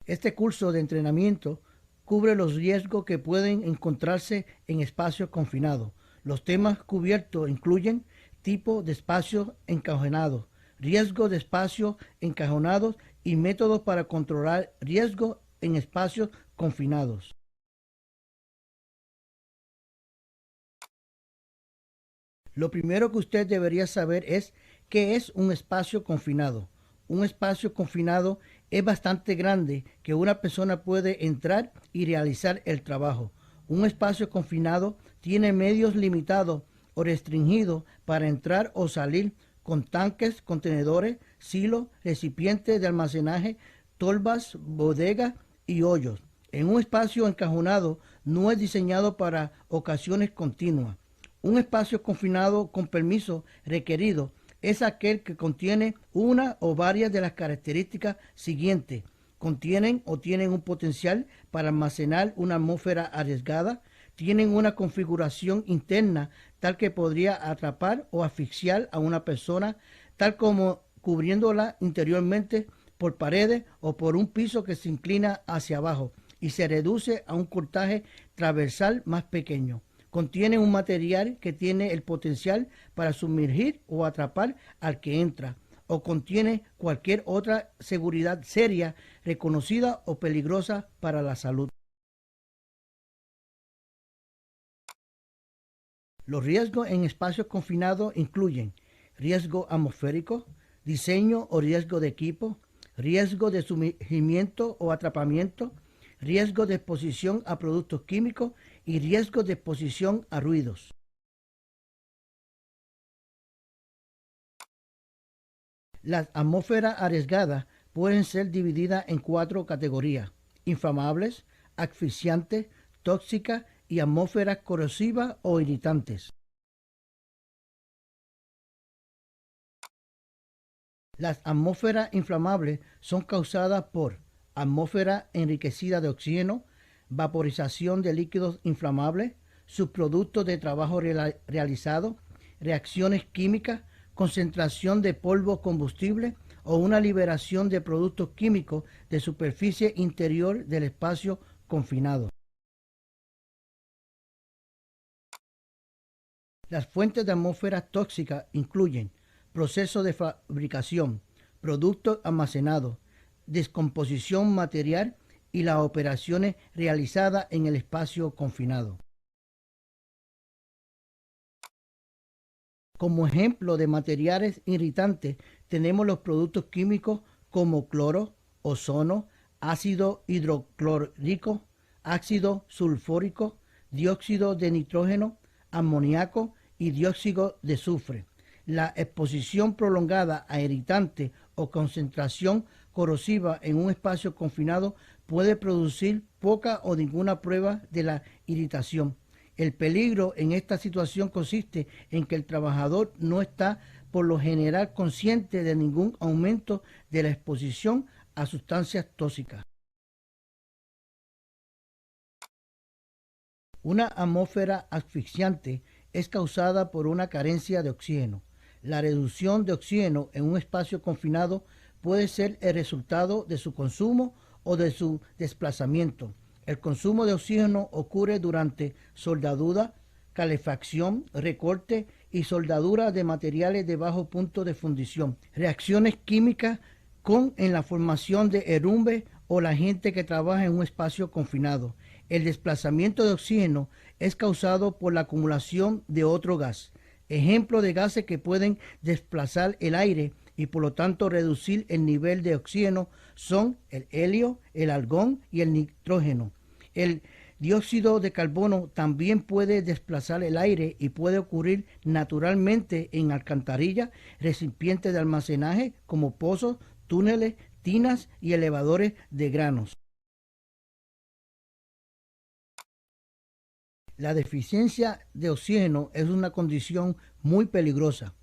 Este curso de entrenamiento cubre los riesgos que pueden encontrarse en espacios confinados. Los temas cubiertos incluyen tipo de espacios encajonados, riesgo de espacios encajonados y métodos para controlar riesgos en espacios confinados. Lo primero que usted debería saber es qué es un espacio confinado. Un espacio confinado es bastante grande que una persona puede entrar y realizar el trabajo. Un espacio confinado tiene medios limitados o restringidos para entrar o salir con tanques, contenedores, silos, recipientes de almacenaje, tolvas, bodegas y hoyos. En un espacio encajonado no es diseñado para ocasiones continuas. Un espacio confinado con permiso requerido es aquel que contiene una o varias de las características siguientes. Contienen o tienen un potencial para almacenar una atmósfera arriesgada, tienen una configuración interna tal que podría atrapar o asfixiar a una persona, tal como cubriéndola interiormente por paredes o por un piso que se inclina hacia abajo y se reduce a un cortaje transversal más pequeño. Contiene un material que tiene el potencial para sumergir o atrapar al que entra, o contiene cualquier otra seguridad seria, reconocida o peligrosa para la salud. Los riesgos en espacios confinados incluyen riesgo atmosférico, diseño o riesgo de equipo, riesgo de sumergimiento o atrapamiento, riesgo de exposición a productos químicos y riesgo de exposición a ruidos. Las atmósferas arriesgadas pueden ser divididas en 4 categorías: inflamables, asfixiantes, tóxicas y atmósferas corrosivas o irritantes. Las atmósferas inflamables son causadas por atmósfera enriquecida de oxígeno, vaporización de líquidos inflamables, subproductos de trabajo realizado, reacciones químicas, concentración de polvo combustible o una liberación de productos químicos de superficie interior del espacio confinado. Las fuentes de atmósferas tóxicas incluyen procesos de fabricación, productos almacenados, descomposición material y las operaciones realizadas en el espacio confinado. Como ejemplo de materiales irritantes tenemos los productos químicos como cloro, ozono, ácido hidroclórico, ácido sulfúrico, dióxido de nitrógeno, amoníaco y dióxido de azufre. La exposición prolongada a irritantes o concentración corrosiva en un espacio confinado puede producir poca o ninguna prueba de la irritación. El peligro en esta situación consiste en que el trabajador no está por lo general consciente de ningún aumento de la exposición a sustancias tóxicas. Una atmósfera asfixiante es causada por una carencia de oxígeno. La reducción de oxígeno en un espacio confinado puede ser el resultado de su consumo o de su desplazamiento. El consumo de oxígeno ocurre durante soldadura, calefacción, recorte y soldadura de materiales de bajo punto de fundición, reacciones químicas en la formación de herrumbre o la gente que trabaja en un espacio confinado. El desplazamiento de oxígeno es causado por la acumulación de otro gas. Ejemplos de gases que pueden desplazar el aire y por lo tanto reducir el nivel de oxígeno son el helio, el argón y el nitrógeno. El dióxido de carbono también puede desplazar el aire y puede ocurrir naturalmente en alcantarillas, recipientes de almacenaje como pozos, túneles, tinas y elevadores de granos. La deficiencia de oxígeno es una condición muy peligrosa.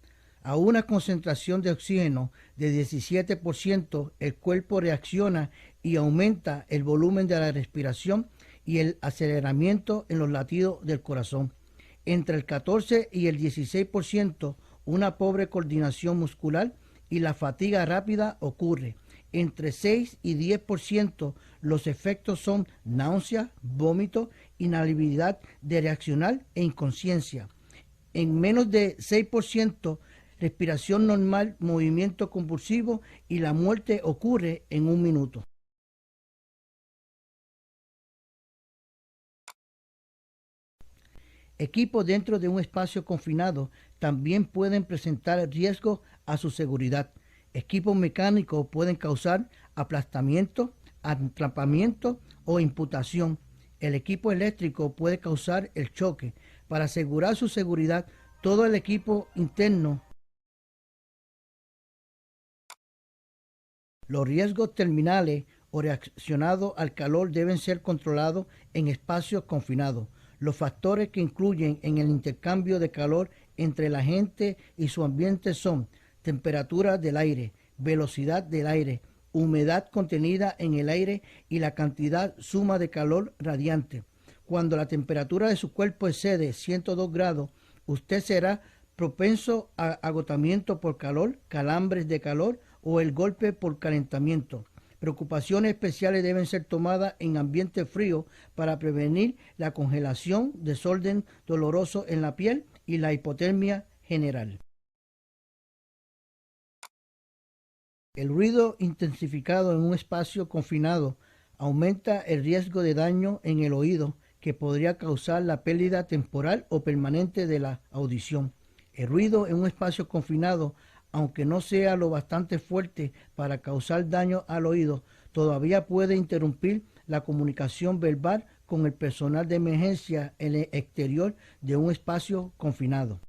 A una concentración de oxígeno de 17%, el cuerpo reacciona y aumenta el volumen de la respiración y el aceleramiento en los latidos del corazón. Entre el 14 y el 16%, una pobre coordinación muscular y la fatiga rápida ocurre. entre 6 y 10%, los efectos son náusea, vómito, inhabilidad de reaccionar e inconsciencia. En menos de 6%, respiración normal, movimiento convulsivo y la muerte ocurre en un minuto. Equipos dentro de un espacio confinado también pueden presentar riesgos a su seguridad. Equipos mecánicos pueden causar aplastamiento, atrapamiento o imputación. El equipo eléctrico puede causar el choque. Para asegurar su seguridad, todo el equipo interno. Los riesgos terminales o reaccionados al calor deben ser controlados en espacios confinados. Los factores que incluyen en el intercambio de calor entre la gente y su ambiente son temperatura del aire, velocidad del aire, humedad contenida en el aire y la cantidad suma de calor radiante. Cuando la temperatura de su cuerpo excede 102 grados, usted será propenso a agotamiento por calor, calambres de calor o el golpe por calentamiento. Preocupaciones especiales deben ser tomadas en ambiente frío para prevenir la congelación, desorden doloroso en la piel y la hipotermia general. El ruido intensificado en un espacio confinado aumenta el riesgo de daño en el oído que podría causar la pérdida temporal o permanente de la audición. El ruido en un espacio confinado, aunque no sea lo bastante fuerte para causar daño al oído, todavía puede interrumpir la comunicación verbal con el personal de emergencia en el exterior de un espacio confinado.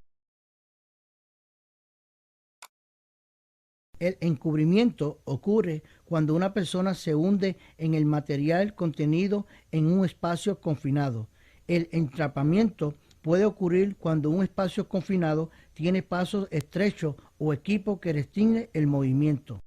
El encubrimiento ocurre cuando una persona se hunde en el material contenido en un espacio confinado. El entrapamiento puede ocurrir cuando un espacio confinado tiene pasos estrechos o equipo que restringe el movimiento.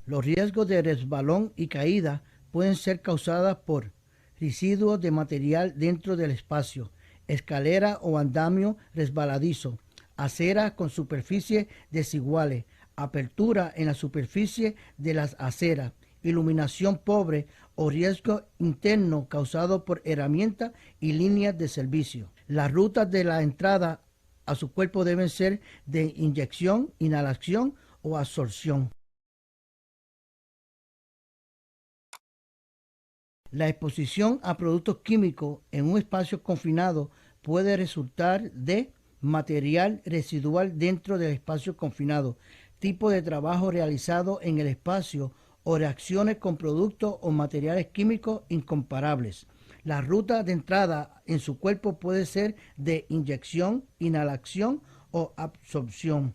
Los riesgos de resbalón y caída pueden ser causados por residuos de material dentro del espacio, escalera o andamio resbaladizo, aceras con superficies desiguales, apertura en la superficie de las aceras, iluminación pobre o riesgo interno causado por herramientas y líneas de servicio. Las rutas de la entrada a su cuerpo deben ser de inyección, inhalación o absorción. La exposición a productos químicos en un espacio confinado puede resultar de material residual dentro del espacio confinado, tipo de trabajo realizado en el espacio o reacciones con productos o materiales químicos incomparables. La ruta de entrada en su cuerpo puede ser de inyección, inhalación o absorción.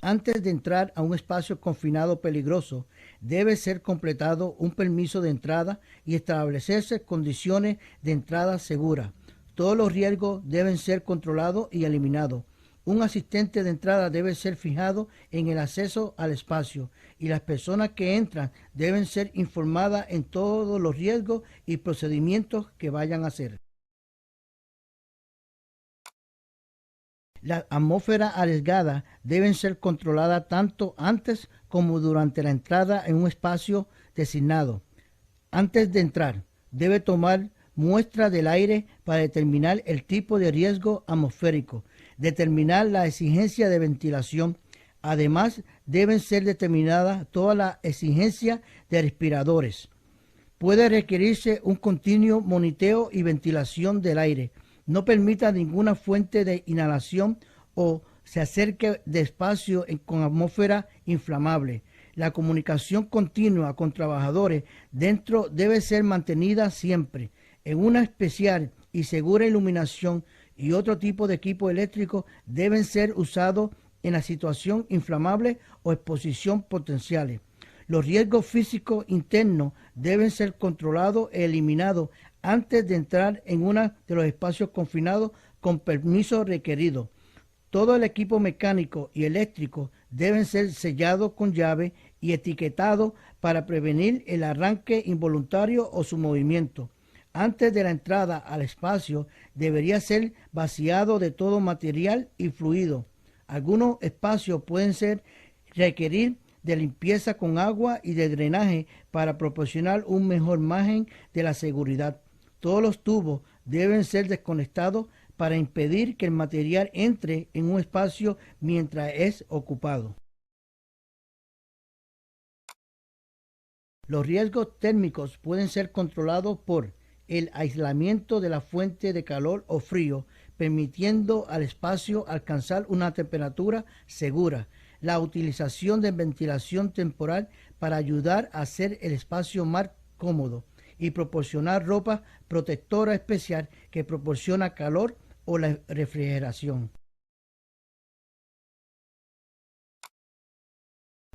Antes de entrar a un espacio confinado peligroso, debe ser completado un permiso de entrada y establecerse condiciones de entrada seguras. Todos los riesgos deben ser controlados y eliminados. Un asistente de entrada debe ser fijado en el acceso al espacio y las personas que entran deben ser informadas en todos los riesgos y procedimientos que vayan a hacer. La atmósfera arriesgada deben ser controlada tanto antes como durante la entrada en un espacio designado. Antes de entrar, debe tomar muestra del aire para determinar el tipo de riesgo atmosférico, determinar la exigencia de ventilación. Además, deben ser determinadas todas las exigencias de respiradores. Puede requerirse un continuo monitoreo y ventilación del aire. No permita ninguna fuente de inhalación o se acerque despacio con atmósfera inflamable. La comunicación continua con trabajadores dentro debe ser mantenida siempre en una especial y segura iluminación y otro tipo de equipo eléctrico deben ser usados en la situación inflamable o exposición potenciales. Los riesgos físicos internos deben ser controlados e eliminados antes de entrar en uno de los espacios confinados con permiso requerido. Todo el equipo mecánico y eléctrico deben ser sellados con llave y etiquetados para prevenir el arranque involuntario o su movimiento. Antes de la entrada al espacio debería ser vaciado de todo material y fluido. Algunos espacios pueden requerir de limpieza con agua y de drenaje para proporcionar un mejor margen de la seguridad. Todos los tubos deben ser desconectados para impedir que el material entre en un espacio mientras es ocupado. Los riesgos térmicos pueden ser controlados por el aislamiento de la fuente de calor o frío, permitiendo al espacio alcanzar una temperatura segura, la utilización de ventilación temporal para ayudar a hacer el espacio más cómodo y proporcionar ropa protectora especial que proporciona calor o la refrigeración.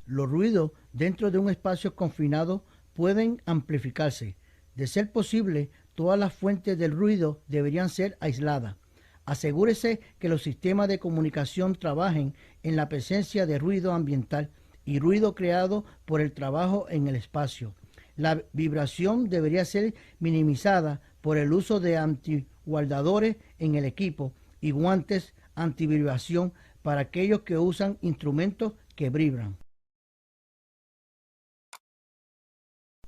Los ruidos dentro de un espacio confinado pueden amplificarse. De ser posible, todas las fuentes del ruido deberían ser aisladas. Asegúrese que los sistemas de comunicación trabajen en la presencia de ruido ambiental y ruido creado por el trabajo en el espacio. La vibración debería ser minimizada por el uso de antiguardadores en el equipo y guantes antivibración para aquellos que usan instrumentos que vibran.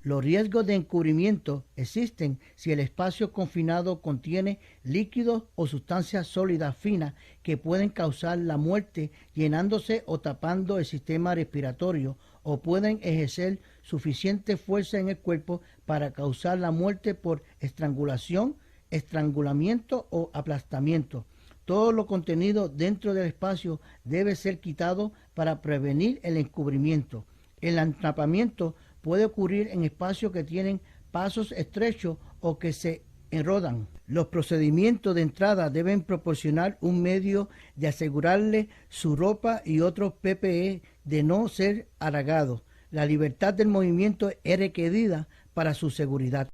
Los riesgos de encubrimiento existen si el espacio confinado contiene líquidos o sustancias sólidas finas que pueden causar la muerte llenándose o tapando el sistema respiratorio o pueden ejercer suficiente fuerza en el cuerpo para causar la muerte por estrangulación, estrangulamiento o aplastamiento. Todo lo contenido dentro del espacio debe ser quitado para prevenir el encubrimiento. El atrapamiento puede ocurrir en espacios que tienen pasos estrechos o que se enrodan. Los procedimientos de entrada deben proporcionar un medio de asegurarle su ropa y otros PPE de no ser haragados. La libertad del movimiento es requerida para su seguridad.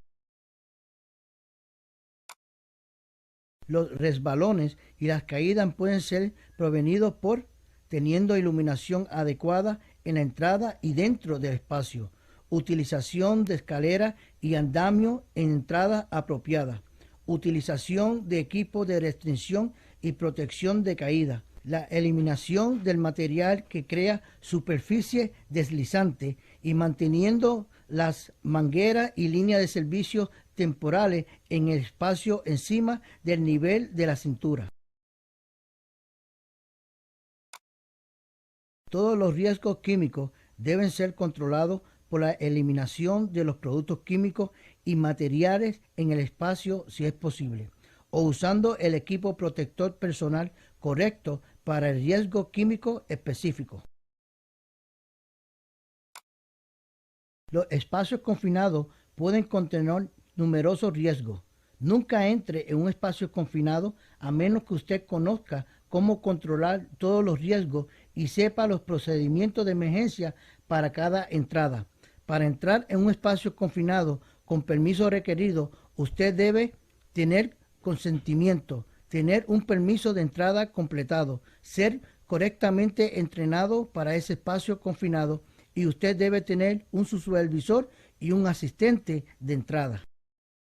Los resbalones y las caídas pueden ser provenidos por teniendo iluminación adecuada en la entrada y dentro del espacio, utilización de escaleras y andamio en entrada apropiada, utilización de equipos de restricción y protección de caída, la eliminación del material que crea superficie deslizante y manteniendo las mangueras y líneas de servicio temporales en el espacio encima del nivel de la cintura. Todos los riesgos químicos deben ser controlados por la eliminación de los productos químicos y materiales en el espacio si es posible, o usando el equipo protector personal correcto para el riesgo químico específico. Los espacios confinados pueden contener numerosos riesgos. Nunca entre en un espacio confinado a menos que usted conozca cómo controlar todos los riesgos y sepa los procedimientos de emergencia para cada entrada. Para entrar en un espacio confinado con permiso requerido, usted debe tener consentimiento, tener un permiso de entrada completado, ser correctamente entrenado para ese espacio confinado y usted debe tener un supervisor y un asistente de entrada.